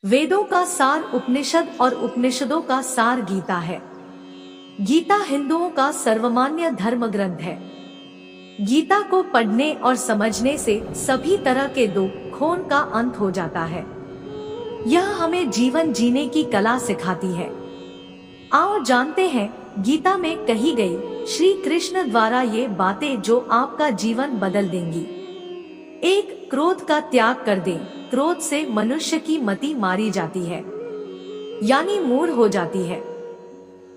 वेदों का सार उपनिषद और उपनिषदों का सार गीता है। गीता हिंदुओं का सर्वमान्य धर्म ग्रंथ है। गीता को पढ़ने और समझने से सभी तरह के दुखों का अंत हो जाता है। यह हमें जीवन जीने की कला सिखाती है। आओ जानते हैं गीता में कही गई श्री कृष्ण द्वारा ये बातें जो आपका जीवन बदल देंगी। 1. क्रोध का त्याग कर दें। क्रोध से मनुष्य की मति मारी जाती है, यानी मूढ़ हो जाती है,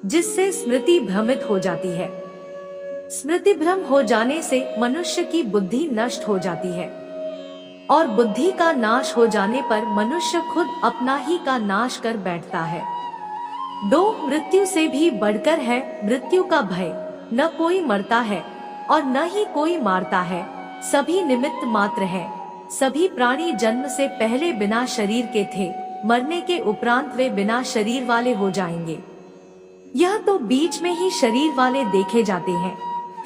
जिससे स्मृति भ्रमित हो जाती है। स्मृति भ्रम हो जाने से मनुष्य की बुद्धि नष्ट हो जाती है, और बुद्धि का नाश हो जाने पर मनुष्य खुद अपना ही का नाश कर बैठता है। 2. मृत्यु से भी बढ़कर है मृत्यु का भय। न कोई मरता है और न ही कोई मारता है, सभी निमित्त मात्र है। सभी प्राणी जन्म से पहले बिना शरीर के थे, मरने के उपरांत वे बिना शरीर वाले हो जाएंगे। यह तो बीच में ही शरीर वाले देखे जाते हैं,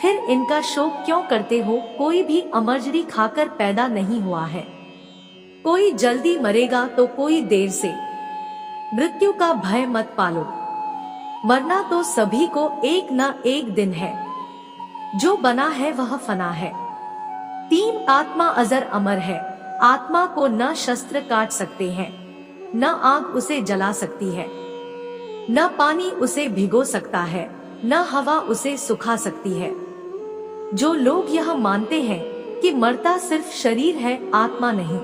फिर इनका शोक क्यों करते हो? कोई भी अमरजरी खाकर पैदा नहीं हुआ है। कोई जल्दी मरेगा तो कोई देर से। मृत्यु का भय मत पालो। मरना तो सभी को एक न एक दिन है। जो बना है वह फना है। 3. आत्मा अजर अमर है। आत्मा को न शस्त्र काट सकते हैं, न आग उसे जला सकती है, न पानी उसे भिगो सकता है, न हवा उसे सुखा सकती है। जो लोग यह मानते हैं कि मरता सिर्फ शरीर है, आत्मा नहीं।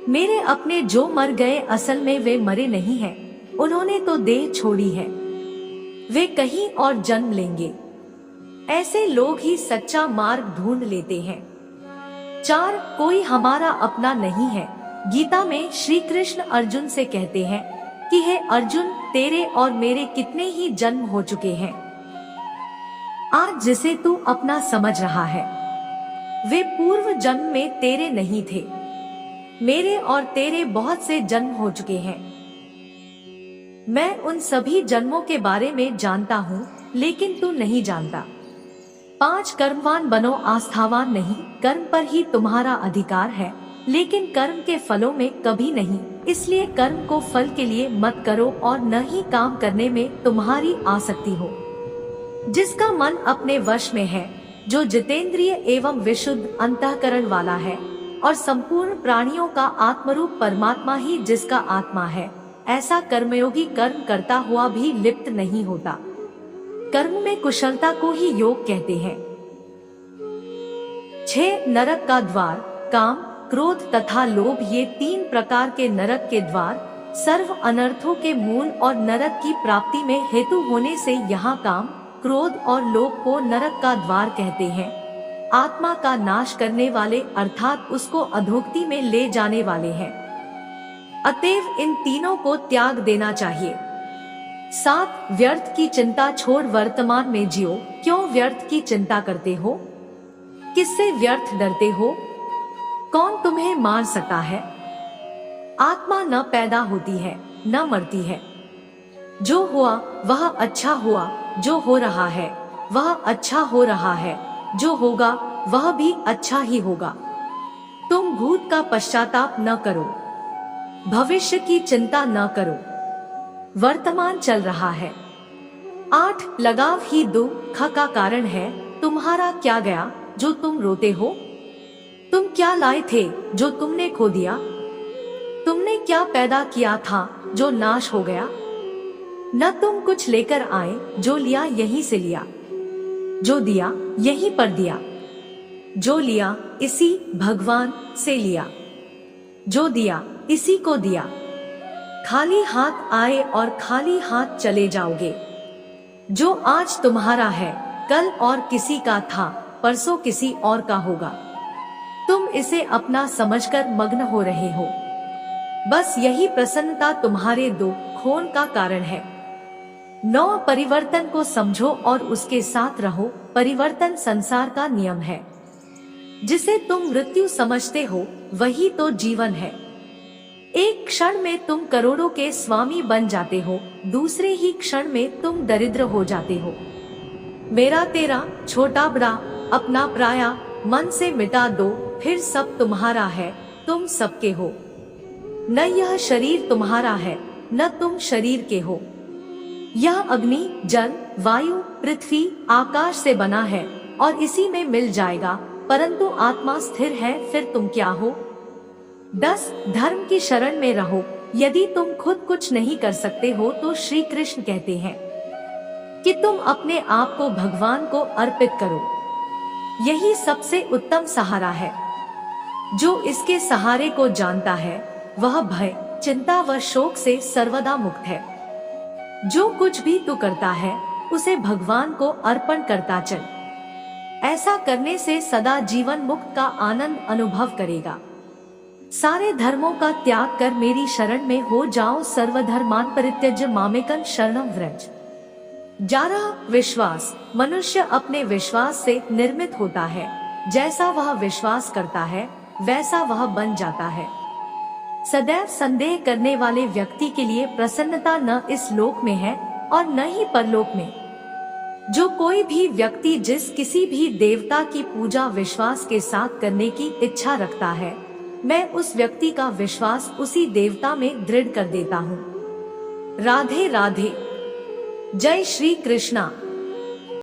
मेरे अपने जो मर गए असल में वे मरे नहीं हैं, उन्होंने तो देह छोड़ी है। वे कहीं और जन्म लेंगे। ऐसे लोग ही सच्चा मार्ग ढूंढ लेते हैं। 4. कोई हमारा अपना नहीं है। गीता में श्री कृष्ण अर्जुन से कहते हैं कि हे अर्जुन, तेरे और मेरे कितने ही जन्म हो चुके हैं। आज जिसे तू अपना समझ रहा है, वे पूर्व जन्म में तेरे नहीं थे। मेरे और तेरे बहुत से जन्म हो चुके हैं। मैं उन सभी जन्मों के बारे में जानता हूँ, लेकिन तू नहीं जानता। 5. कर्मवान बनो, आस्थावान नहीं। कर्म पर ही तुम्हारा अधिकार है, लेकिन कर्म के फलों में कभी नहीं। इसलिए कर्म को फल के लिए मत करो और न ही काम करने में तुम्हारी आसक्ति हो। जिसका मन अपने वश में है, जो जितेंद्रिय एवं विशुद्ध अंतःकरण वाला है, और संपूर्ण प्राणियों का आत्मरूप परमात्मा ही जिसका आत्मा है, ऐसा कर्मयोगी कर्म करता हुआ भी लिप्त नहीं होता। कर्म में कुशलता को ही योग कहते हैं। 6. नरक का द्वार। काम, क्रोध तथा लोभ, ये 3 प्रकार के नरक के द्वार सर्व अनर्थों के मूल और नरक की प्राप्ति में हेतु होने से यहाँ काम, क्रोध और लोभ को नरक का द्वार कहते हैं। आत्मा का नाश करने वाले अर्थात उसको अधोगति में ले जाने वाले हैं। अतएव इन तीनों को त्याग देना चाहिए। 7. व्यर्थ की चिंता छोड़ वर्तमान में जियो। क्यों व्यर्थ की चिंता करते हो? किससे व्यर्थ डरते हो? कौन तुम्हें मार सकता है? आत्मा न पैदा होती है न मरती है। जो हुआ वह अच्छा हुआ, जो हो रहा है वह अच्छा हो रहा है, जो होगा वह भी अच्छा ही होगा। तुम भूत का पश्चाताप न करो, भविष्य की चिंता न करो। वर्तमान चल रहा है। 8. लगाव ही दुख का कारण है। तुम्हारा क्या गया जो तुम रोते हो? तुम क्या लाए थे जो तुमने खो दिया? तुमने क्या पैदा किया था जो नाश हो गया? न तुम कुछ लेकर आए, जो लिया यहीं से लिया, जो दिया यहीं पर दिया, जो लिया इसी भगवान से लिया, जो दिया इसी को दिया। खाली हाथ आए और खाली हाथ चले जाओगे। जो आज तुम्हारा है कल और किसी का था, परसों किसी और का होगा। तुम इसे अपना समझकर मग्न हो रहे हो। बस यही प्रसन्नता तुम्हारे दुखों का कारण है। 9. परिवर्तन को समझो और उसके साथ रहो। परिवर्तन संसार का नियम है। जिसे तुम मृत्यु समझते हो वही तो जीवन है। एक क्षण में तुम करोड़ों के स्वामी बन जाते हो, दूसरे ही क्षण में तुम दरिद्र हो जाते हो। मेरा तेरा, छोटा बड़ा, अपना पराया मन से मिटा दो, फिर सब तुम्हारा है, तुम सबके हो। न यह शरीर तुम्हारा है, न तुम शरीर के हो। यह अग्नि, जल, वायु, पृथ्वी, आकाश से बना है और इसी में मिल जाएगा, परंतु आत्मा स्थिर है, फिर तुम क्या हो? 10 धर्म की शरण में रहो। यदि तुम खुद कुछ नहीं कर सकते हो तो श्री कृष्ण कहते हैं कि तुम अपने आप को भगवान को अर्पित करो। यही सबसे उत्तम सहारा है। जो इसके सहारे को जानता है वह भय, चिंता व शोक से सर्वदा मुक्त है। जो कुछ भी तू करता है उसे भगवान को अर्पण करता चल। ऐसा करने से सदा जीवन मुक्त का आनंद अनुभव करेगा। सारे धर्मों का त्याग कर मेरी शरण में हो जाओ। सर्वधर्मान परित्यज्य मामेकं शरणं व्रज। 11 विश्वास। मनुष्य अपने विश्वास से निर्मित होता है। जैसा वह विश्वास करता है वैसा वह बन जाता है। सदैव संदेह करने वाले व्यक्ति के लिए प्रसन्नता न इस लोक में है और न ही परलोक में। जो कोई भी व्यक्ति जिस किसी भी देवता की पूजा विश्वास के साथ करने की इच्छा रखता है, मैं उस व्यक्ति का विश्वास उसी देवता में दृढ़ कर देता हूँ। राधे राधे। जय श्री कृष्णा।